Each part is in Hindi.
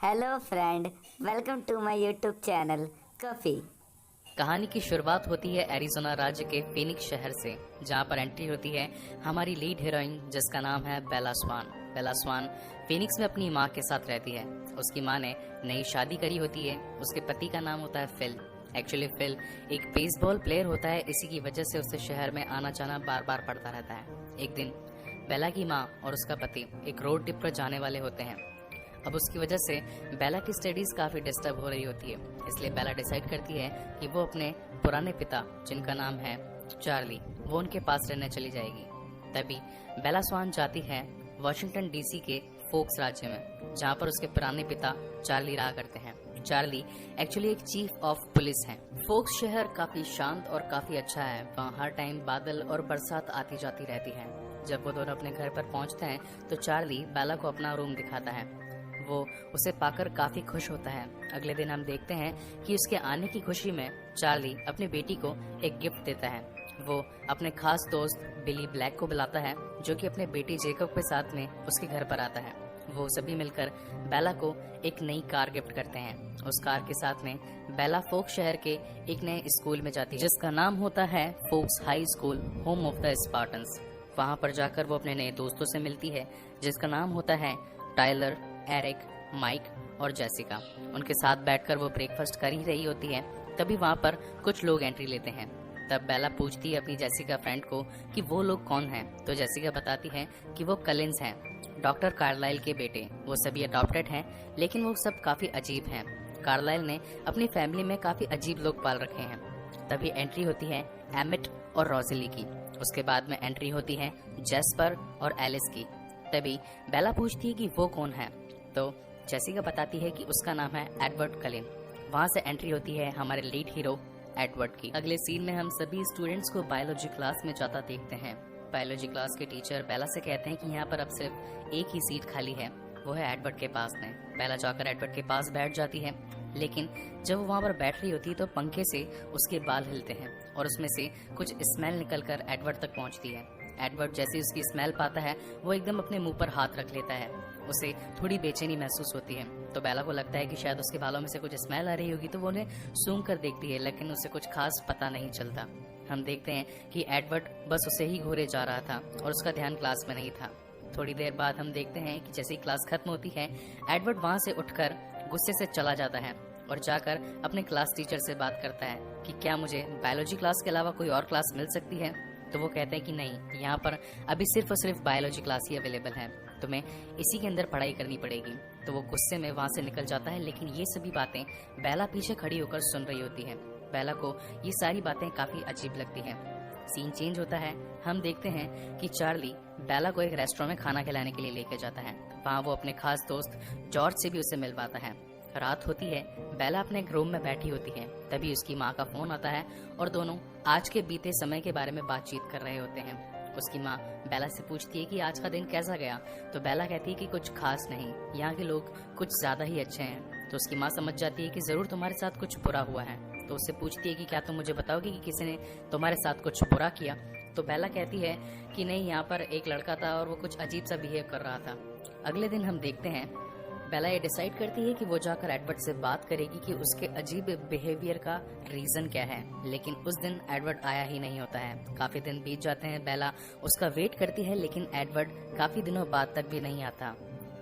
Hello friend, welcome to my YouTube channel coffee. कहानी की शुरुआत होती है एरिज़ोना राज्य के फीनिक्स शहर से, जहां पर एंट्री होती है हमारी लीड हीरोइन जिसका नाम है बेला स्वान। बेला स्वान फीनिक्स में अपनी माँ के साथ रहती है। उसकी माँ ने नई शादी करी होती है। उसके पति का नाम होता है फिल। एक्चुअली फिल एक बेसबॉल प्लेयर होता है, इसी की वजह से उसे शहर में आना जाना बार बार पड़ता रहता है। एक दिन बेला की माँ और उसका पति एक रोड ट्रिप पर जाने वाले होते हैं। अब उसकी वजह से बेला की स्टडीज काफ़ी डिस्टर्ब हो रही होती है, इसलिए बेला डिसाइड करती है कि वो अपने पुराने पिता जिनका नाम है चार्ली, वो उनके पास रहने चली जाएगी। तभी बेला स्वान जाती है वॉशिंगटन डीसी के फोक्स राज्य में, जहाँ पर उसके पुराने पिता चार्ली रहा करते हैं। चार्ली एक्चुअली एक चीफ ऑफ पुलिस हैं। फोक्स शहर काफ़ी शांत और काफ़ी अच्छा है। वहाँ हर टाइम बादल और बरसात आती जाती रहती है। जब वो दोनों अपने घर पर पहुँचते हैं तो चार्ली बेला को अपना रूम दिखाता है। वो उसे पाकर काफी खुश होता है। अगले दिन हम देखते हैं कि उसके आने की खुशी में चार्ली अपनी बेटी को एक गिफ्ट देता है। वो अपने खास दोस्त बिली ब्लैक को बुलाता है, जो कि अपने बेटी जेकब के साथ में उसके घर पर आता है। वो सभी मिलकर बेला को एक नई कार गिफ्ट करते हैं। उस कार के साथ में बेला फोक्स शहर के एक नए स्कूल में जाती है, जिसका नाम होता है Fox high school, home of the Spartans. वहाँ पर जाकर वो अपने नए दोस्तों से मिलती है, जिसका नाम होता है टाइलर, एरिक, माइक और जेसिका। उनके साथ बैठकर वो ब्रेकफास्ट कर ही रही होती है। तभी वहाँ पर कुछ लोग एंट्री लेते हैं। तब बेला पूछती है अपनी जेसिका फ्रेंड को कि वो लोग कौन हैं। तो जेसिका बताती है कि वो कलिंस हैं, डॉक्टर कार्लाइल के बेटे। वो सभी अडॉप्टेड हैं, लेकिन वो सब काफ़ी अजीब हैं। कार्लाइल ने अपनी फैमिली में काफ़ी अजीब लोग पाल रखे हैं। तभी एंट्री होती है एमिट और रोजेली की। उसके बाद में एंट्री होती है जेस्पर और एलिस की। तभी बेला पूछती है कि वो कौन है। तो जेसिका बताती है कि उसका नाम है एडवर्ड कलिन। वहाँ से एंट्री होती है हमारे लीड हीरो एडवर्ड की। अगले सीन में हम सभी स्टूडेंट्स को बायोलॉजी क्लास में जाता देखते हैं। बायोलॉजी क्लास के टीचर बेला से कहते हैं कि यहाँ पर अब सिर्फ एक ही सीट खाली है, वो है एडवर्ड के पास में। बेला जाकर एडवर्ड के पास बैठ जाती है, लेकिन जब वो वहाँ पर बैठ रही होती है तो पंखे से उसके बाल हिलते हैं और उसमें से कुछ स्मेल निकलकर एडवर्ड तक पहुँचती है। एडवर्ड जैसे उसकी स्मेल पाता है, वो एकदम अपने मुंह पर हाथ रख लेता है। उसे थोड़ी बेचैनी महसूस होती है, तो बेला को लगता है कि शायद उसके बालों में से कुछ स्मेल आ रही होगी, तो वो उन्हें सूंघ कर देखती है, लेकिन उसे कुछ खास पता नहीं चलता। हम देखते हैं कि एडवर्ड बस उसे ही घूरे जा रहा था और उसका ध्यान क्लास में नहीं था। थोड़ी देर बाद हम देखते हैं कि जैसे ही क्लास खत्म होती है, एडवर्ड वहाँ से उठकर गुस्से से चला जाता है और जाकर अपने क्लास टीचर से बात करता है कि क्या मुझे बायोलॉजी क्लास के अलावा कोई और क्लास मिल सकती है। तो वो कहते हैं कि नहीं, यहाँ पर अभी सिर्फ और सिर्फ बायोलॉजी क्लास ही अवेलेबल है, तुम्हें इसी के अंदर पढ़ाई करनी पड़ेगी। तो वो गुस्से में वहाँ से निकल जाता है, लेकिन ये सभी बातें बेला पीछे खड़ी होकर सुन रही होती है। बेला को ये सारी बातें काफ़ी अजीब लगती हैं। सीन चेंज होता है। हम देखते हैं कि चार्ली बेला को एक रेस्टोरेंट में खाना खिलाने के लिए लेके जाता है। वहाँ वो अपने खास दोस्त जॉर्ज से भी उसे मिलवाता है। रात होती है, बेला अपने रूम में बैठी होती है। तभी उसकी माँ का फोन आता है और दोनों आज के बीते समय के बारे में बातचीत कर रहे होते हैं। उसकी माँ बेला से पूछती है कि आज का दिन कैसा गया। तो बेला कहती है कि कुछ खास नहीं, यहाँ के लोग कुछ ज्यादा ही अच्छे हैं। तो उसकी माँ समझ जाती है कि जरूर तुम्हारे साथ कुछ बुरा हुआ है। तो उससे पूछती है कि क्या तुम मुझे बताओगे कि किसी ने तुम्हारे साथ कुछ बुरा किया। तो बेला कहती है कि नहीं, यहाँ पर एक लड़का था और वो कुछ अजीब सा बिहेव कर रहा था। अगले दिन हम देखते हैं बेला ये डिसाइड करती है कि वो जाकर एडवर्ड से बात करेगी कि उसके अजीब बिहेवियर का रीजन क्या है। लेकिन उस दिन एडवर्ड आया ही नहीं होता है। काफी दिन बीत जाते हैं। बेला उसका वेट करती है, लेकिन एडवर्ड काफी दिनों बाद तक भी नहीं आता।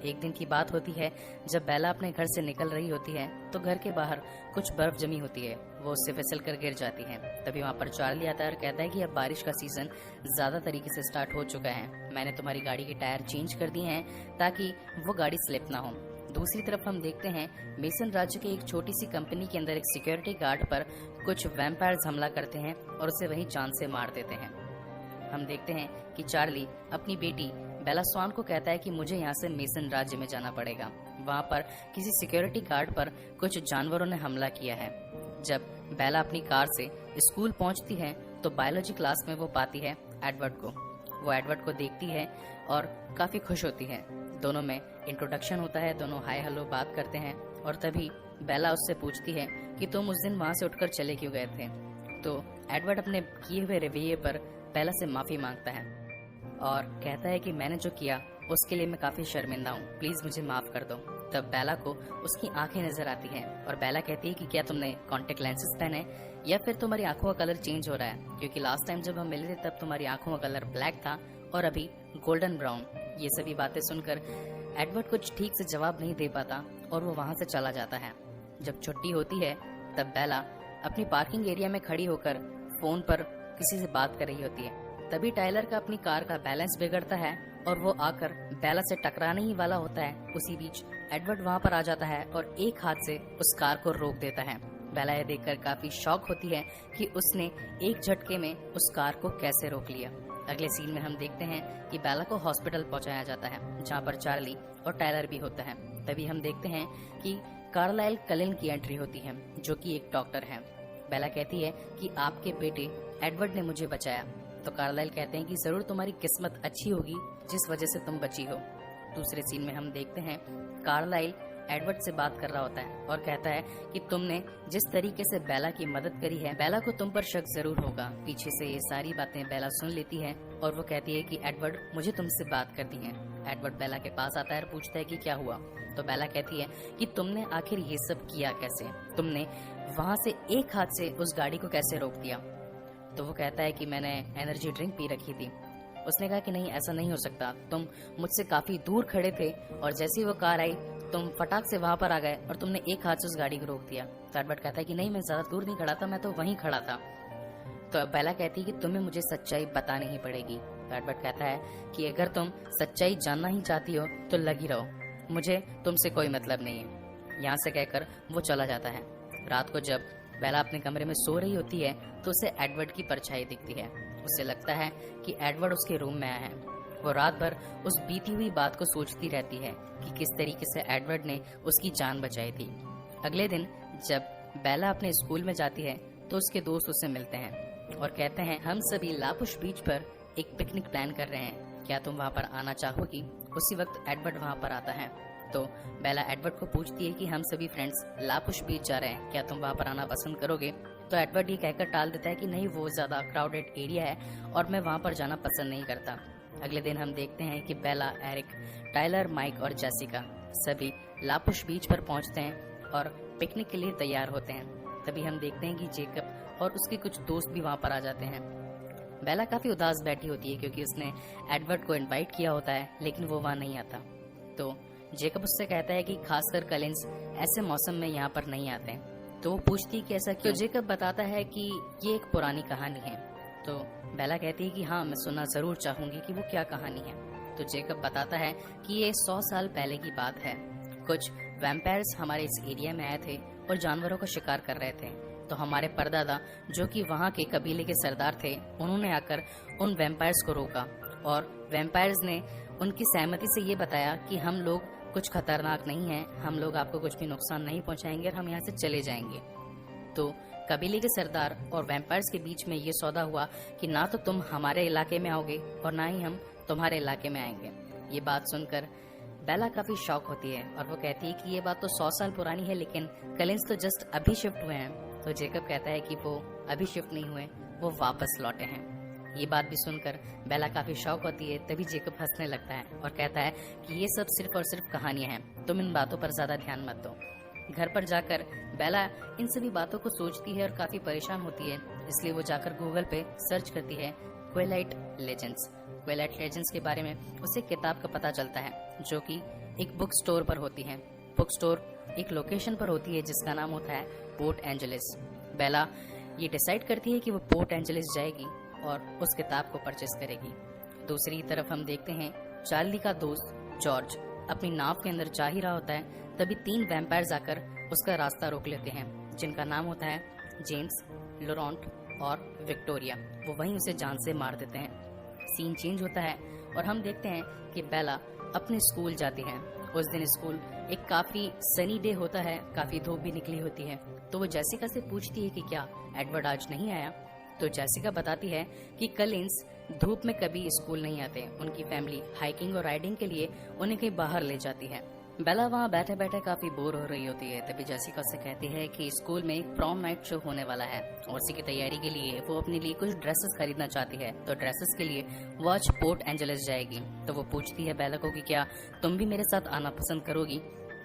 एक दिन की बात होती है, जब बेला अपने घर से निकल रही होती है तो घर के बाहर कुछ बर्फ जमी होती है। वो उससे फिसल कर गिर जाती है। तभी वहाँ पर चार्ली आता है और कहता है कि अब बारिश का सीजन ज्यादा तरीके से स्टार्ट हो चुका है। मैंने तुम्हारी गाड़ी के टायर चेंज कर दिए हैं ताकि वो गाड़ी स्लिप ना हो। दूसरी तरफ हम देखते हैं मेसन राज्य के एक छोटी सी कंपनी के अंदर एक सिक्योरिटी गार्ड पर कुछ वैम्पायर्स हमला करते हैं और उसे वहीं जान से मार देते हैं। हम देखते हैं कि चार्ली अपनी बेटी बेला स्वान को कहता है कि मुझे यहाँ से मेसन राज्य में जाना पड़ेगा। वहाँ पर किसी सिक्योरिटी गार्ड पर कुछ जानवरों ने हमला किया है। जब बेला अपनी कार से स्कूल पहुँचती है तो बायोलॉजी क्लास में वो पाती है एडवर्ड को। वो एडवर्ड को देखती है और काफी खुश होती है। दोनों में इंट्रोडक्शन होता है, दोनों हाय हेलो बात करते हैं। और तभी बेला उससे पूछती है कि तुम उस दिन वहाँ से उठकर चले क्यों गए थे। तो एडवर्ड अपने किए हुए रवैये पर बेला से माफी मांगता है और कहता है कि मैंने जो किया उसके लिए मैं काफी शर्मिंदा हूँ, प्लीज मुझे माफ कर दो। तब बेला को उसकी आंखें नजर आती हैं और बेला कहती है कि क्या तुमने कॉन्टेक्ट लेंसेज पहने या फिर तुम्हारी आंखों का कलर चेंज हो रहा है, क्योंकि लास्ट टाइम जब हम मिले थे तब तुम्हारी आंखों का कलर ब्लैक था और अभी गोल्डन ब्राउन। ये सभी बातें सुनकर एडवर्ड कुछ ठीक से जवाब नहीं दे पाता और वो वहाँ से चला जाता है। जब छुट्टी होती है तब बेला अपनी पार्किंग एरिया में खड़ी होकर फोन पर किसी से बात कर रही होती है। तभी टाइलर का अपनी कार का बैलेंस बिगड़ता है और वो आकर बेला से टकराने ही वाला होता है। उसी बीच एडवर्ड वहाँ पर आ जाता है और एक हाथ से उस कार को रोक देता है। बेला यह देखकर काफी शॉक होती है कि उसने एक झटके में उस कार को कैसे रोक लिया। अगले सीन में हम देखते हैं कि बेला को हॉस्पिटल पहुंचाया जाता है, जहां पर चार्ली और टायलर भी होता है। तभी हम देखते हैं कि कार्लाइल कलिन की एंट्री होती है, जो कि एक डॉक्टर है। बेला कहती है कि आपके बेटे एडवर्ड ने मुझे बचाया। तो कार्लाइल कहते हैं कि जरूर तुम्हारी किस्मत अच्छी होगी जिस वजह से तुम बची हो। दूसरे सीन में हम देखते हैं कार्लाइल एडवर्ड से बात कर रहा होता है और कहता है कि तुमने जिस तरीके से बेला की मदद करी है, बेला को तुम पर शक जरूर होगा। पीछे से ये सारी बातें बेला सुन लेती है और वो कहती है कि एडवर्ड मुझे तुमसे बात करनी है। एडवर्ड बेला के पास आता है और पूछता है कि क्या हुआ। तो बेला कहती है कि तुमने आखिर ये सब किया कैसे, तुमने वहाँ से एक हाथ से उस गाड़ी को कैसे रोक दिया। तो वो कहता है कि मैंने एनर्जी ड्रिंक पी रखी थी। उसने कहा कि नहीं, ऐसा नहीं हो सकता, तुम मुझसे काफी दूर खड़े थे और जैसे ही वो कार आई तुम फटाक से वहां पर आ गए और तुमने एक हाथ से उस गाड़ी को रोक दिया। तो एडवर्ड कहता है कि नहीं, मैं ज्यादा दूर नहीं खड़ा था, मैं तो वहीं खड़ा था। तो बेला कहती है कि तुम्हें मुझे सच्चाई बतानी ही पड़ेगी। तो एडवर्ड कहता है कि अगर तुम सच्चाई जानना ही चाहती हो तो लगी रहो, मुझे तुमसे कोई मतलब नहीं है। यहाँ से कहकर वो चला जाता है। रात को जब बेला अपने कमरे में सो रही होती है तो उसे एडवर्ड की परछाई दिखती है। उसे लगता है कि एडवर्ड उसके रूम में आया है। वो रात भर उस बीती हुई बात को सोचती रहती है कि किस तरीके से एडवर्ड ने उसकी जान बचाई थी। अगले दिन जब बेला अपने स्कूल में जाती है तो उसके दोस्त उससे मिलते हैं और कहते हैं हम सभी लापुश बीच पर एक पिकनिक प्लान कर रहे हैं, क्या तुम वहाँ पर आना चाहोगी। उसी वक्त एडवर्ड वहाँ पर आता है। तो बेला एडवर्ड को पूछती है कि हम सभी फ्रेंड्स लापुश बीच जा रहे हैं, क्या तुम वहाँ पर आना पसंद करोगे। तो एडवर्ड ये कहकर टाल देता है कि नहीं, वो ज्यादा क्राउडेड एरिया है और मैं वहाँ पर जाना पसंद नहीं करता। अगले दिन हम देखते हैं कि बेला, एरिक, टाइलर, माइक और जेसिका सभी लापुश बीच पर पहुंचते हैं और पिकनिक के लिए तैयार होते हैं। तभी हम देखते हैं कि जेकब और उसके कुछ दोस्त भी वहां पर आ जाते हैं। बेला काफी उदास बैठी होती है क्योंकि उसने एडवर्ड को इनवाइट किया होता है लेकिन वो वहां नहीं आता। तो जेकब उससे कहता है कि खासकर कलिंस ऐसे मौसम में यहाँ पर नहीं आते। तो वो पूछती है कि ऐसा क्यों। जेकब बताता है कि ये एक पुरानी कहानी है। तो बेला कहती है कि हाँ, मैं सुनना जरूर चाहूंगी कि वो क्या कहानी है। तो जेकब बताता है कि ये 100 साल पहले की बात है। कुछ वैम्पायर्स हमारे इस एरिया में आए थे और जानवरों का शिकार कर रहे थे। तो हमारे परदादा, जो कि वहाँ के कबीले के सरदार थे, उन्होंने आकर उन वैम्पायर्स को रोका और वैम्पायर्स ने उनकी सहमति से ये बताया कि हम लोग कुछ खतरनाक नहीं हैं, हम लोग आपको कुछ भी नुकसान नहीं पहुंचाएंगे और हम यहाँ से चले जाएंगे। तो कबीले के सरदार और वैम्पायर्स के बीच में ये सौदा हुआ कि ना तो तुम हमारे इलाके में आओगे और ना ही हम तुम्हारे इलाके में आएंगे। ये बात सुनकर बेला काफी शॉक होती है और वो कहती है कि ये बात तो 100 साल पुरानी है लेकिन कलिंस तो जस्ट अभी शिफ्ट हुए हैं। तो जेकब कहता है कि वो अभी शिफ्ट नहीं हुए, वो वापस लौटे हैं। ये बात भी सुनकर बेला काफी शॉक होती है। तभी जेकब हंसने लगता है और कहता है कि ये सब सिर्फ और सिर्फ कहानियां हैं, तुम इन बातों पर ज्यादा ध्यान मत दो। घर पर जाकर बेला इन सभी बातों को सोचती है और काफी परेशान होती है, इसलिए वो जाकर गूगल पे सर्च करती है ट्वाइलाइट लेजेंड्स। ट्वाइलाइट लेजेंड्स के बारे में उसे किताब का पता चलता है जो कि एक बुक स्टोर पर होती है। बुक स्टोर एक लोकेशन पर होती है जिसका नाम होता है पोर्ट एंजलिस। बेला ये डिसाइड करती है कि वो पोर्ट एंजलिस जाएगी और उस किताब को परचेस करेगी। दूसरी तरफ हम देखते हैं चार्ली का दोस्त जॉर्ज अपनी नाव के अंदर जा ही रहा होता है। तभी 3 वैम्पायर्स आकर उसका रास्ता रोक लेते हैं, जिनका नाम होता है जेम्स, लोरेंट और विक्टोरिया। वो वहीं उसे जान से मार देते हैं। सीन चेंज होता है और हम देखते हैं कि बेला अपने स्कूल जाती है। उस दिन स्कूल एक काफी सनी डे होता है, काफी धूप भी निकली होती है। तो वो जेसिका से पूछती है कि क्या एडवर्ड आज नहीं आया। तो जेसिका बताती है कि कलिंस धूप में कभी स्कूल नहीं आते, उनकी फैमिली हाइकिंग और राइडिंग के लिए उन्हें कहीं बाहर ले जाती है। बेला वहाँ बैठे बैठे काफी बोर हो रही होती है। तभी जेसिका से कहती है कि स्कूल में एक प्रॉम नाइट शो होने वाला है और उसी की तैयारी के लिए वो अपने लिए कुछ ड्रेसेस खरीदना चाहती है। तो ड्रेसेस के लिए वो आज पोर्ट एंजलिस जाएगी। तो वो पूछती है बेला को कि क्या तुम भी मेरे साथ आना पसंद करोगी।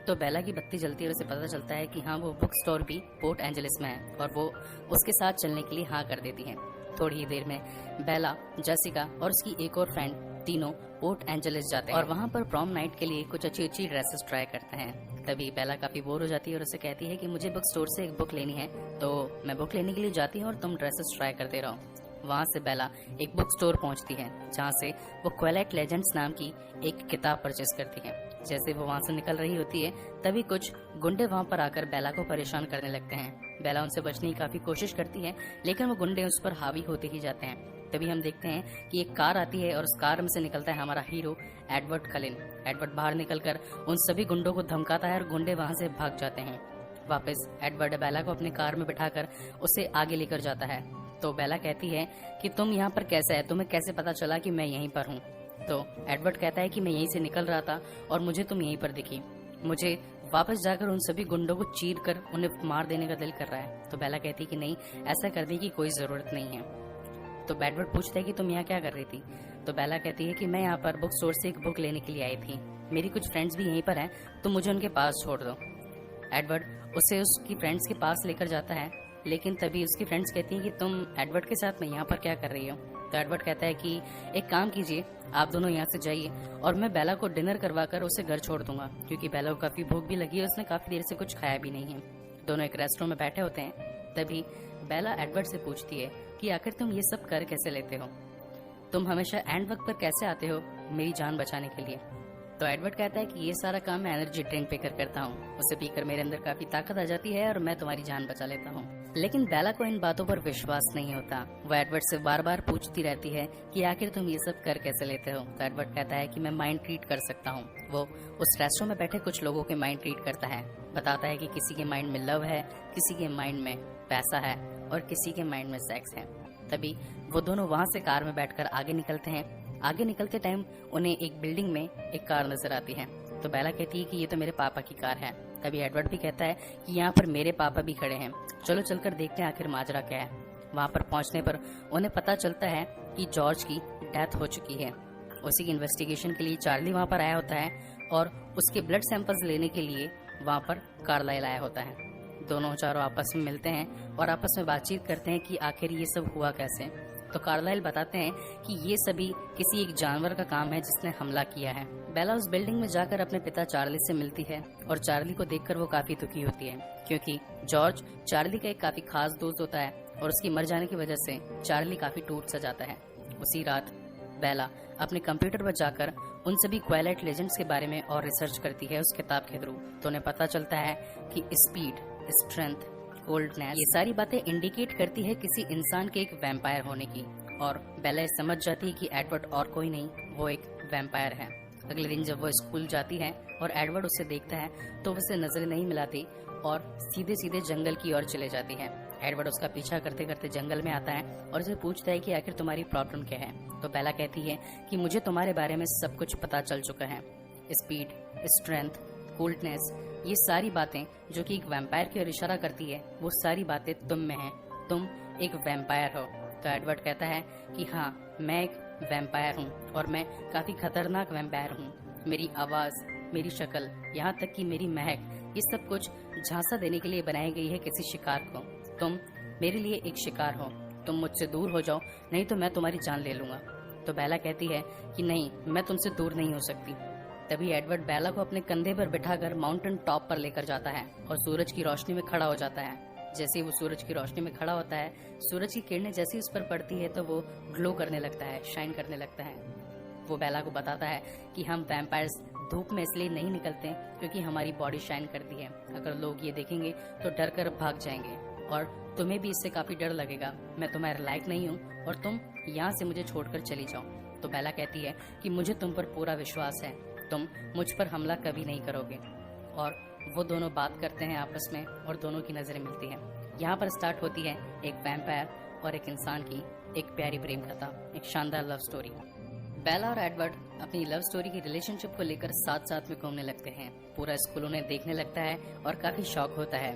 तो बेला की बत्ती जलती है और उसे पता चलता है कि हाँ, वो बुक स्टोर भी पोर्ट एंजलिस में है और वो उसके साथ चलने के लिए हाँ कर देती है। थोड़ी ही देर में बेला, जेसिका और उसकी एक और फ्रेंड तीनों पोर्ट एंजलिस जाते हैं और वहाँ पर प्रॉम नाइट के लिए कुछ अच्छी अच्छी ड्रेसेस ट्राई करते हैं। तभी बेला काफी बोर हो जाती है और उसे कहती है कि मुझे बुक स्टोर से एक बुक लेनी है, तो मैं बुक लेने के लिए जाती हूँ और तुम ड्रेसेस ट्राई करते रहो। वहाँ से बेला एक बुक स्टोर पहुँचती है जहाँ से वो क्वाइलाइट लेजेंड्स नाम की एक किताब परचेस करती है। जैसे वो वहाँ से निकल रही होती है तभी कुछ गुंडे वहाँ पर आकर बेला को परेशान करने लगते हैं। बेला उनसे बचने की काफी कोशिश करती है लेकिन वो गुंडे उस पर हावी होते ही जाते हैं। तभी हम देखते हैं कि एक कार आती है और उस कार में से निकलता है हमारा हीरो एडवर्ड कलिन। एडवर्ड बाहर निकलकर उन सभी गुंडों को धमकाता है और गुंडे वहाँ से भाग जाते हैं। वापस एडवर्ड बेला को अपने कार में बिठाकर उसे आगे लेकर जाता है। तो बेला कहती है कि तुम यहाँ पर कैसे है, तुम्हें कैसे पता चला कि मैं यहीं पर हूँ? तो एडवर्ड कहता है कि मैं यहीं से निकल रहा था और मुझे तुम यहीं पर दिखी। मुझे वापस जाकर उन सभी गुंडों को चीर कर उन्हें मार देने का दिल कर रहा है। तो बेला कहती है कि नहीं, ऐसा करने की कोई जरूरत नहीं है। तो एडवर्ड पूछता है कि तुम यहाँ क्या कर रही थी? तो बेला कहती है कि मैं यहाँ पर बुक स्टोर से एक बुक लेने के लिए आई थी, मेरी कुछ फ्रेंड्स भी यहीं पर हैं, तो मुझे उनके पास छोड़ दो। एडवर्ड उसे उसकी फ्रेंड्स के पास लेकर जाता है लेकिन तभी उसकी फ्रेंड्स कहती हैं कि तुम एडवर्ड के साथ में यहाँ पर क्या कर रही हो? तो एडवर्ड कहता है कि एक काम कीजिए, आप दोनों यहाँ से जाइए और मैं बेला को डिनर करवाकर उसे घर छोड़ दूंगा, क्योंकि बेला को काफी भूख भी लगी है, उसने काफी देर से कुछ खाया भी नहीं है। दोनों एक रेस्टोरेंट में बैठे होते हैं। तभी बेला एडवर्ड से पूछती है कि आखिर तुम ये सब कर कैसे लेते हो? तुम हमेशा एंड वक्त पर कैसे आते हो मेरी जान बचाने के लिए? तो एडवर्ड कहता है कि ये सारा काम मैं एनर्जी ड्रिंक पीकर करता हूँ, उसे पीकर मेरे अंदर काफी ताकत आ जाती है और मैं तुम्हारी जान बचा लेता हूँ। लेकिन बेला को इन बातों पर विश्वास नहीं होता। वो एडवर्ड से बार बार पूछती रहती है कि आखिर तुम ये सब कर कैसे लेते हो? तो एडवर्ड कहता है कि मैं माइंड रीड कर सकता हूँ। वो उस रेस्टोरेंट में बैठे कुछ लोगों के माइंड रीड करता है, बताता है कि किसी के माइंड में लव है, किसी के माइंड में पैसा है और किसी के माइंड में सेक्स है। तभी वो दोनों वहाँ से कार में बैठकर आगे निकलते हैं। आगे निकलते टाइम उन्हें एक बिल्डिंग में एक कार नजर आती है। तो बेला कहती है कि ये तो मेरे पापा की कार है। तभी एडवर्ड भी कहता है कि यहाँ पर मेरे पापा भी खड़े हैं, चलो चलकर देखते हैं आखिर माजरा क्या है। वहाँ पर पहुँचने पर उन्हें पता चलता है कि जॉर्ज की डेथ हो चुकी है। उसी की इन्वेस्टिगेशन के लिए चार्ली वहाँ पर आया होता है और उसके ब्लड सैंपल्स लेने के लिए वहाँ पर कार्लाइल आया होता है। दोनों चारों आपस में मिलते हैं और आपस में बातचीत करते हैं कि आखिर ये सब हुआ कैसे। तो कार्लाइल बताते हैं कि ये सभी किसी एक जानवर का काम है जिसने हमला किया है। बेला उस बिल्डिंग में जाकर अपने पिता चार्ली से मिलती है और चार्ली को देखकर वो काफी दुखी होती है, क्योंकि जॉर्ज चार्ली का एक काफी खास दोस्त होता है और उसकी मर जाने की वजह से चार्ली काफी टूट सा जाता है। उसी रात बेला अपने कंप्यूटर पर जाकर उन सभी क्वाइलाइट लेजेंड्स के बारे में और रिसर्च करती है उस किताब के थ्रू। तो उन्हें पता चलता है कि स्पीड, स्ट्रेंथ, कोल्डनेस, ये सारी बातें इंडिकेट करती है किसी इंसान के एक वैम्पायर होने की। और बेला समझ जाती है कि एडवर्ड और कोई नहीं, वो एक वैम्पायर है। अगले दिन जब वो स्कूल जाती है और एडवर्ड उसे देखता है तो उसे नजरें नहीं मिलाती और सीधे सीधे जंगल की ओर चले जाती है। एडवर्ड उसका पीछा करते करते जंगल में आता है और उसे पूछता है कि आखिर तुम्हारी प्रॉब्लम क्या है। तो बेला कहती है कि मुझे तुम्हारे बारे में सब कुछ पता चल चुका है। स्पीड, स्ट्रेंथ, कोल्डनेस, ये सारी बातें जो कि एक वैम्पायर की ओर इशारा करती है, वो सारी बातें तुम में हैं, तुम एक वैम्पायर हो। तो एडवर्ड कहता है कि हाँ, मैं एक वैम्पायर हूँ और मैं काफी खतरनाक वैम्पायर हूँ। मेरी आवाज, मेरी शक्ल, यहाँ तक कि मेरी महक, ये सब कुछ झांसा देने के लिए बनाई गई है किसी शिकार को। तुम मेरे लिए एक शिकार हो, तुम मुझसे दूर हो जाओ, नहीं तो मैं तुम्हारी जान ले लूंगा। तो बेला कहती है कि नहीं, मैं तुमसे दूर नहीं हो सकती। तभी एडवर्ड बेला को अपने कंधे पर बिठाकर माउंटेन टॉप पर लेकर जाता है और सूरज की रोशनी में खड़ा हो जाता है। जैसे ही वो सूरज की रोशनी में खड़ा होता है, सूरज की किरणें जैसे उस पर पड़ती है तो वो ग्लो करने लगता है, शाइन करने लगता है। वो बेला को बताता है कि हम वैम्पायर्स धूप में इसलिए नहीं निकलते क्योंकि हमारी बॉडी शाइन करती है। अगर लोग ये देखेंगे तो डर कर भाग जाएंगे और तुम्हें भी इससे काफी डर लगेगा। मैं तुम्हारे लायक नहीं हूँ और तुम यहाँ से मुझे छोड़कर चली जाओ। तो बेला कहती है कि मुझे तुम पर पूरा विश्वास है, तुम मुझ पर हमला कभी नहीं करोगे। और वो दोनों बात करते हैं आपस में और दोनों की नजरें मिलती हैं। यहाँ पर स्टार्ट होती है एक वैम्पायर और एक इंसान की एक प्यारी प्रेम कथा, एक शानदार लव स्टोरी। बेला और एडवर्ड अपनी लव स्टोरी की रिलेशनशिप को लेकर साथ साथ में घूमने लगते हैं। पूरा स्कूल उन्हें देखने लगता है और काफी शौक होता है।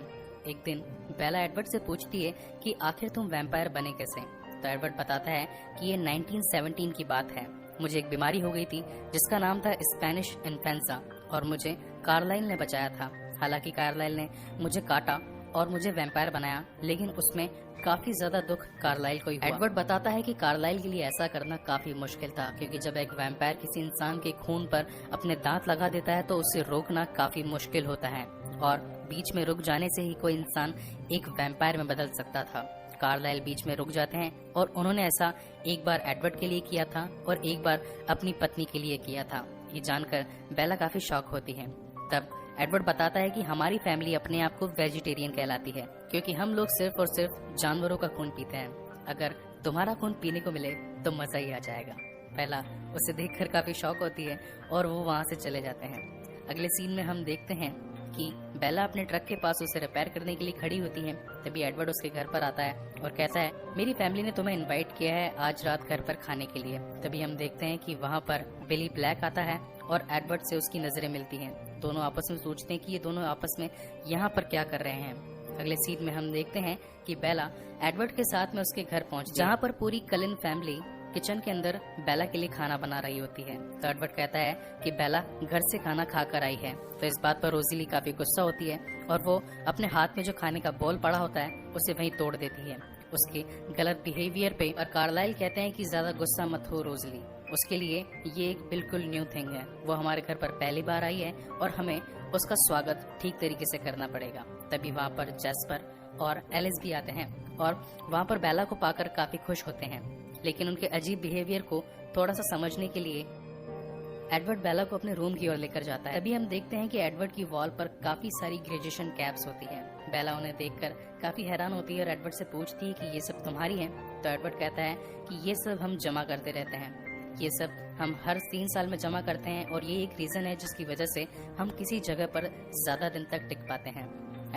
एक दिन बेला एडवर्ड से पूछती है कि आखिर तुम वैम्पायर बने कैसे। तो एडवर्ड बताता है कि ये 1917 की बात है। मुझे एक बीमारी हो गई थी जिसका नाम था स्पेनिश इन्फ्लुएंजा और मुझे कार्लाइल ने बचाया था। हालांकि कार्लाइल ने मुझे काटा और मुझे वैम्पायर बनाया, लेकिन उसमें काफी ज्यादा दुख कार्लाइल को ही हुआ। एडवर्ड बताता है कि कार्लाइल के लिए ऐसा करना काफी मुश्किल था, क्योंकि जब एक वैम्पायर किसी इंसान के खून पर अपने दांत लगा देता है तो उसे रोकना काफी मुश्किल होता है, और बीच में रुक जाने से ही कोई इंसान एक वैम्पायर में बदल सकता था। कार्लाइल बीच में रुक जाते हैं और उन्होंने ऐसा एक बार एडवर्ड के लिए किया था और एक बार अपनी पत्नी के लिए किया था। ये जानकर बेला काफी शॉक होती है। तब एडवर्ड बताता है कि हमारी फैमिली अपने आप को वेजिटेरियन कहलाती है, क्योंकि हम लोग सिर्फ और सिर्फ जानवरों का खून पीते हैं। अगर तुम्हारा खून पीने को मिले तो मजा ही आ जाएगा। बेला उसे देखकर काफी शॉक होती है और वो वहाँ से चले जाते हैं। अगले सीन में हम देखते हैं कि बेला अपने ट्रक के पास उसे रिपेयर करने के लिए खड़ी होती है। तभी एडवर्ड उसके घर पर आता है और कहता है, मेरी फैमिली ने तुम्हें इनवाइट किया है आज रात घर पर खाने के लिए। तभी हम देखते हैं कि वहाँ पर बिली ब्लैक आता है और एडवर्ड से उसकी नजरें मिलती हैं। दोनों आपस में सोचते हैं कि ये दोनों आपस में यहाँ पर क्या कर रहे हैं। अगले सीन में हम देखते हैं कि बेला एडवर्ड के साथ में उसके घर पहुँच, जहाँ पर पूरी कलिन फैमिली किचन के अंदर बेला के लिए खाना बना रही होती है। तो एडवर्ड कहता है कि बेला घर से खाना खाकर आई है। तो इस बात पर रोज़ेली काफी गुस्सा होती है और वो अपने हाथ में जो खाने का बॉल पड़ा होता है उसे वहीं तोड़ देती है उसके गलत बिहेवियर पे। और कार्लाइल कहते हैं कि ज्यादा गुस्सा मत हो रोज़ेली, उसके लिए ये एक बिल्कुल न्यू थिंग है। वो हमारे घर पर पहली बार आई है और हमें उसका स्वागत ठीक तरीके से करना पड़ेगा। तभी वहाँ पर जैस्पर और एलिस भी आते हैं और वहाँ पर बेला को पाकर काफी खुश होते हैं, लेकिन उनके अजीब बिहेवियर को थोड़ा सा समझने के लिए एडवर्ड बेला को अपने रूम की ओर लेकर जाता है। अभी हम देखते हैं कि एडवर्ड की वॉल पर काफी सारी ग्रेजुएशन कैप्स होती हैं। बेला उन्हें देखकर काफी हैरान होती है और एडवर्ड से पूछती है कि ये सब तुम्हारी हैं? तो एडवर्ड कहता है कि ये सब हम जमा करते रहते हैं, ये सब हम हर 3 साल में जमा करते हैं और ये एक रीजन है जिसकी वजह से हम किसी जगह पर ज्यादा दिन तक टिक पाते हैं।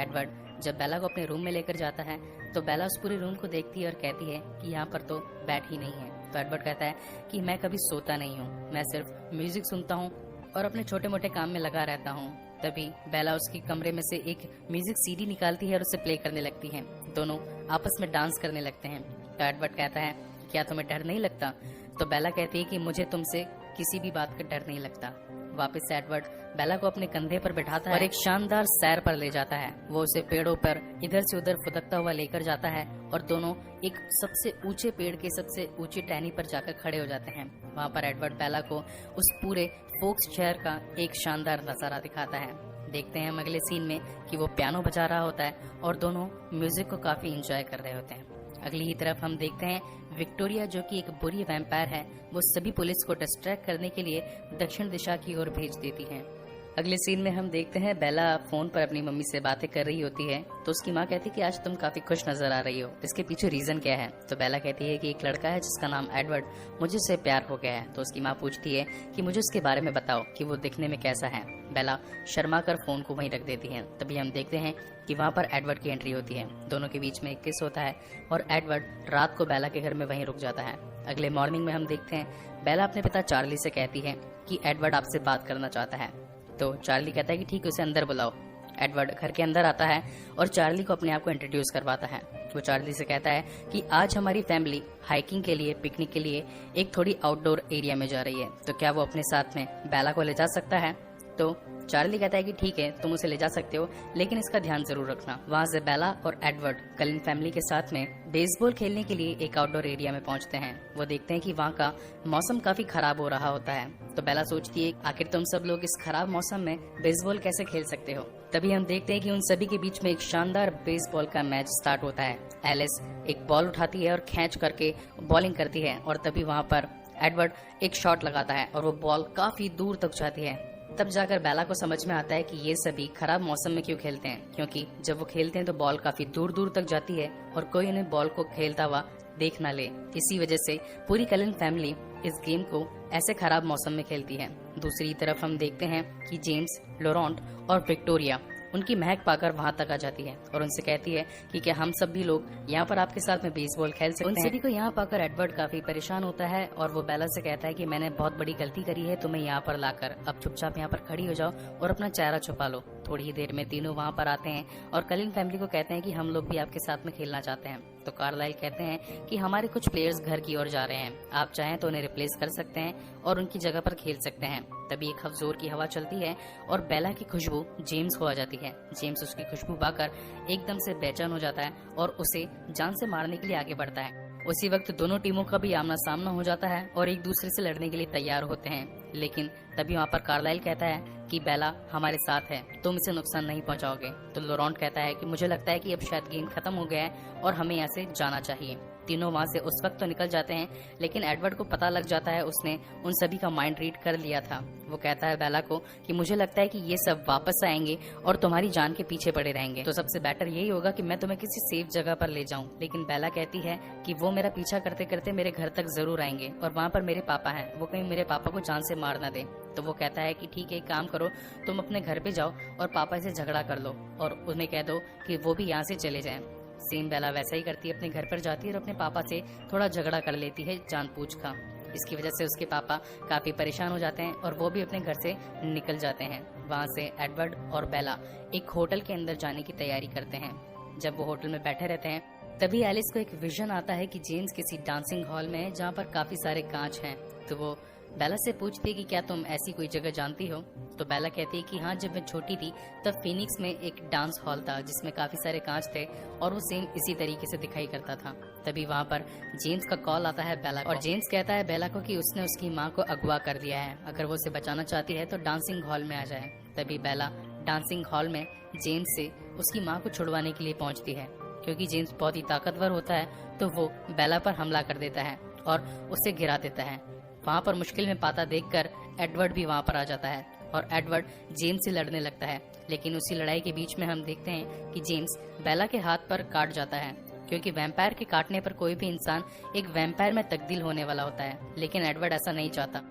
एडवर्ड जब बेला को अपने रूम में लेकर जाता है तो बेला उस पूरे रूम को देखती है और कहती है कि यहाँ पर तो बैट ही नहीं है। तो एडवर्ड कहता है कि मैं कभी सोता नहीं हूँ, मैं सिर्फ म्यूजिक सुनता हूँ और अपने छोटे मोटे काम में लगा रहता हूँ। तभी बेला उसकी कमरे में से एक म्यूजिक सीडी निकालती है और उसे प्ले करने लगती है। दोनों आपस में डांस करने लगते हैं। तो एडवर्ड कहता है, क्या तुम्हें डर नहीं लगता? तो बेला कहती है कि मुझे तुमसे किसी भी बात का डर नहीं लगता। वापस से एडवर्ड बेला को अपने कंधे पर बैठाता है और एक शानदार सैर पर ले जाता है। वो उसे पेड़ों पर इधर से उधर फुदकता हुआ लेकर जाता है और दोनों एक सबसे ऊंचे पेड़ के सबसे ऊंची टहनी पर जाकर खड़े हो जाते हैं। वहाँ पर एडवर्ड बेला को उस पूरे फोक्स शहर का एक शानदार नजारा दिखाता है। देखते हैं हम अगले सीन में कि वो पियानो बजा रहा होता है और दोनों म्यूजिक को काफी एंजॉय कर रहे होते हैं। अगली ही तरफ हम देखते हैं विक्टोरिया, जो कि एक बुरी वैम्पायर है, वो सभी पुलिस को डिस्ट्रैक्ट करने के लिए दक्षिण दिशा की ओर भेज देती है। अगले सीन में हम देखते हैं बेला फोन पर अपनी मम्मी से बातें कर रही होती है। तो उसकी माँ कहती है कि आज तुम काफी खुश नजर आ रही हो, इसके पीछे रीजन क्या है? तो बेला कहती है कि एक लड़का है जिसका नाम एडवर्ड, मुझे उससे प्यार हो गया है। तो उसकी माँ पूछती है कि मुझे उसके बारे में बताओ कि वो दिखने में कैसा है। बेला शर्मा कर फोन को वहीं रख देती है। तभी हम देखते हैं कि वहाँ पर एडवर्ड की एंट्री होती है। दोनों के बीच में एक किस होता है और एडवर्ड रात को बेला के घर में वहीं रुक जाता है। अगले मॉर्निंग में हम देखते हैं बेला अपने पिता चार्ली से कहती है कि एडवर्ड आपसे बात करना चाहता है। तो चार्ली कहता है कि ठीक है, उसे अंदर बुलाओ। एडवर्ड घर के अंदर आता है और चार्ली को अपने आप को इंट्रोड्यूस करवाता है। वो चार्ली से कहता है कि आज हमारी फैमिली हाइकिंग के लिए, पिकनिक के लिए एक थोड़ी आउटडोर एरिया में जा रही है, तो क्या वो अपने साथ में बेला को ले जा सकता है? तो चार्ली कहता है कि ठीक है, तुम उसे ले जा सकते हो, लेकिन इसका ध्यान जरूर रखना। वहाँ से बेला और एडवर्ड कलिन फैमिली के साथ में बेसबॉल खेलने के लिए एक आउटडोर एरिया में पहुँचते हैं। वो देखते हैं कि वहाँ का मौसम काफी खराब हो रहा होता है। तो बेला सोचती है आखिर तुम सब लोग इस खराब मौसम में बेसबॉल कैसे खेल सकते हो? तभी हम देखते हैं कि उन सभी के बीच में एक शानदार बेसबॉल का मैच स्टार्ट होता है। एलिस एक बॉल उठाती है और खींच करके बॉलिंग करती है और तभी वहाँ पर एडवर्ड एक शॉट लगाता है और वो बॉल काफी दूर तक जाती है। तब जाकर बेला को समझ में आता है कि ये सभी खराब मौसम में क्यों खेलते हैं, क्योंकि जब वो खेलते हैं तो बॉल काफी दूर दूर तक जाती है और कोई उन्हें बॉल को खेलता हुआ देख ना ले। इसी वजह से पूरी कलिन फैमिली इस गेम को ऐसे खराब मौसम में खेलती है। दूसरी तरफ हम देखते हैं कि जेम्स, लॉरेंट और विक्टोरिया उनकी महक पाकर वहां तक आ जाती है और उनसे कहती है कि क्या हम सब भी लोग यहाँ पर आपके साथ में बेसबॉल खेल सकते हैं? उन सभी को यहाँ पाकर एडवर्ड काफी परेशान होता है और वो बेला से कहता है कि मैंने बहुत बड़ी गलती करी है तुम्हें यहाँ पर लाकर, अब चुपचाप यहाँ पर खड़ी हो जाओ और अपना चेहरा छुपा लो। थोड़ी ही देर में तीनों वहाँ पर आते हैं और कलिन फैमिली को कहते हैं कि हम लोग भी आपके साथ में खेलना चाहते हैं। तो कार्लाइल कहते हैं कि हमारे कुछ प्लेयर्स घर की ओर जा रहे हैं, आप चाहें तो उन्हें रिप्लेस कर सकते हैं और उनकी जगह पर खेल सकते हैं। तभी एक जोर की हवा चलती है और बेला की खुशबू जेम्स को आ जाती है। जेम्स उसकी खुशबू पाकर एकदम से बेचैन हो जाता है और उसे जान से मारने के लिए आगे बढ़ता है। उसी वक्त दोनों टीमों का भी आमना सामना हो जाता है और एक दूसरे से लड़ने के लिए तैयार होते हैं। लेकिन तभी वहाँ पर कार्लाइल कहता है कि बेला हमारे साथ है, तुम इसे नुकसान नहीं पहुंचाओगे। तो लोरांट कहता है कि मुझे लगता है कि अब शायद गेम खत्म हो गया है और हमें यहाँ से जाना चाहिए। तीनों वहाँ से उस वक्त तो निकल जाते हैं, लेकिन एडवर्ड को पता लग जाता है, उसने उन सभी का माइंड रीड कर लिया था। वो कहता है बेला को कि मुझे लगता है कि ये सब वापस आएंगे और तुम्हारी जान के पीछे पड़े रहेंगे, तो सबसे बेटर यही होगा कि मैं तुम्हें किसी सेफ जगह पर ले जाऊं। लेकिन बेला कहती है कि वो मेरा पीछा करते करते मेरे घर तक जरूर आएंगे और वहाँ पर मेरे पापा हैं, वो कहीं मेरे पापा को जान से मार ना दे। तो वो कहता है कि ठीक है, एक काम करो, तुम अपने घर पे जाओ और पापा से झगड़ा कर लो और उन्हें कह दो कि वो भी यहाँ से चले जाएं। सेम बेला वैसा ही करती है, अपने घर पर जाती है और अपने पापा से थोड़ा झगड़ा कर लेती है जानबूझ का। इसकी वजह से उसके पापा काफी परेशान हो जाते हैं और वो भी अपने घर से निकल जाते हैं। वहाँ से एडवर्ड और बेला एक होटल के अंदर जाने की तैयारी करते हैं। जब वो होटल में बैठे रहते हैं तभी एलिस को एक विजन आता है कि जेम्स किसी डांसिंग हॉल में है जहाँ पर काफी सारे कांच हैं। तो वो बेला से पूछती है कि क्या तुम ऐसी कोई जगह जानती हो। तो बेला कहती है कि हाँ, जब मैं छोटी थी तब फिनिक्स में एक डांस हॉल था जिसमें काफी सारे कांच थे और वो सेम इसी तरीके से दिखाई करता था। तभी वहाँ पर जेम्स का कॉल आता है बेला और जेम्स कहता है बेला को कि उसने उसकी माँ को अगवा कर दिया है, अगर वो उसे बचाना चाहती है तो डांसिंग हॉल में आ जाए। तभी बेला डांसिंग हॉल में जेम्स से उसकी माँ को छुड़वाने के लिए पहुँचती है। क्योंकि जेम्स बहुत ही ताकतवर होता है तो वो बेला पर हमला कर देता है और उसे गिरा देता है। वहाँ पर मुश्किल में पाता देखकर एडवर्ड भी वहाँ पर आ जाता है और एडवर्ड जेम्स से लड़ने लगता है। लेकिन उसी लड़ाई के बीच में हम देखते हैं कि जेम्स बेला के हाथ पर काट जाता है, क्योंकि वैम्पायर के काटने पर कोई भी इंसान एक वैम्पायर में तब्दील होने वाला होता है। लेकिन एडवर्ड ऐसा नहीं चाहता।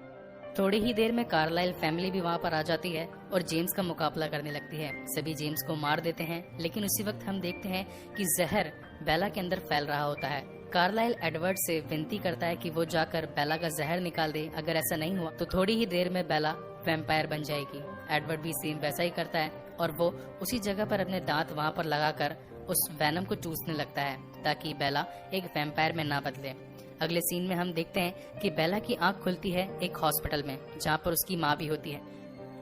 थोड़ी ही देर में कार्लाइल फैमिली भी वहाँ पर आ जाती है और जेम्स का मुकाबला करने लगती है। सभी जेम्स को मार देते हैं, लेकिन उसी वक्त हम देखते हैं कि जहर बेला के अंदर फैल रहा होता है। कार्लाइल एडवर्ड से विनती करता है कि वो जाकर बेला का जहर निकाल दे, अगर ऐसा नहीं हुआ तो थोड़ी ही देर में बेला वैम्पायर बन जाएगी। एडवर्ड भी सेम वैसा ही करता है और वो उसी जगह पर अपने दांत वहाँ पर लगाकर उस वैनम को चूसने लगता है ताकि बेला एक वैम्पायर में ना बदले। अगले सीन में हम देखते हैं कि बेला की आंख खुलती है एक हॉस्पिटल में जहाँ पर उसकी माँ भी होती है।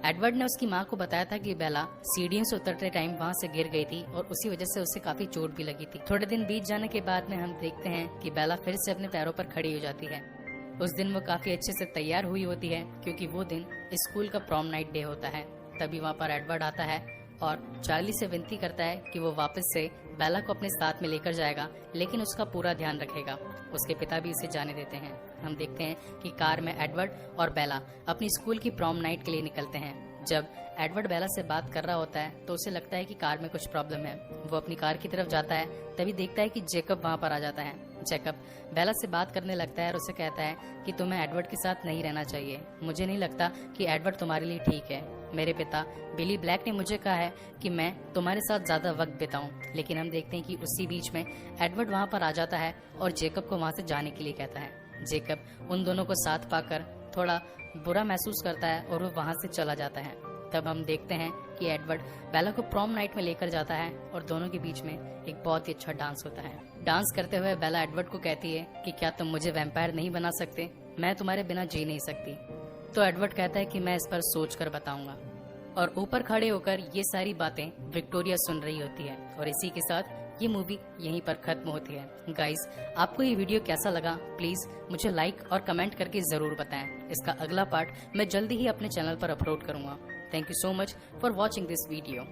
एडवर्ड ने उसकी माँ को बताया था कि बेला सीढ़ियों से उतरते टाइम वहाँ से गिर गई थी और उसी वजह से उसे काफी चोट भी लगी थी। थोड़े दिन बीत जाने के बाद में हम देखते हैं कि बेला फिर से अपने पैरों पर खड़ी हो जाती है। उस दिन वो काफी अच्छे से तैयार हुई होती है क्योंकि वो दिन स्कूल का प्रॉम नाइट डे होता है। तभी वहाँ पर एडवर्ड आता है और चार्ली से विनती करता है कि वो वापस से बेला को अपने साथ में लेकर जाएगा, लेकिन उसका पूरा ध्यान रखेगा। उसके पिता भी उसे जाने देते हैं। हम देखते हैं कि कार में एडवर्ड और बेला अपनी स्कूल की प्रॉम नाइट के लिए निकलते हैं। जब एडवर्ड बेला से बात कर रहा होता है तो उसे लगता है कि कार में कुछ प्रॉब्लम है। वो अपनी कार की तरफ जाता है, तभी देखता है कि जेकब वहाँ पर आ जाता है। जेकब बेला से बात करने लगता है और उसे कहता है कि तुम्हें एडवर्ड के साथ नहीं रहना चाहिए। मुझे नहीं लगता कि एडवर्ड तुम्हारे लिए ठीक है। मेरे पिता बिली ब्लैक ने मुझे कहा है कि मैं तुम्हारे साथ ज्यादा वक्त बिताऊं। लेकिन हम देखते हैं कि उसी बीच में एडवर्ड वहाँ पर आ जाता है और जेकब को वहाँ से जाने के लिए कहता है। जेकब उन दोनों को साथ पाकर थोड़ा बुरा महसूस करता है और वो वहाँ से चला जाता है। तब हम देखते हैं कि एडवर्ड बेला को प्रॉम नाइट में लेकर जाता है और दोनों के बीच में एक बहुत ही अच्छा डांस होता है। डांस करते हुए बेला एडवर्ड को कहती है कि क्या तुम मुझे वैम्पायर नहीं बना सकते, मैं तुम्हारे बिना जी नहीं सकती। तो एडवर्ड कहता है कि मैं इस पर सोच कर बताऊंगा। और ऊपर खड़े होकर ये सारी बातें विक्टोरिया सुन रही होती है और इसी के साथ ये मूवी यहीं पर खत्म होती है। गाइस, आपको ये वीडियो कैसा लगा प्लीज मुझे लाइक और कमेंट करके जरूर बताएं। इसका अगला पार्ट मैं जल्दी ही अपने चैनल पर अपलोड करूंगा। Thank you so much for watching this video.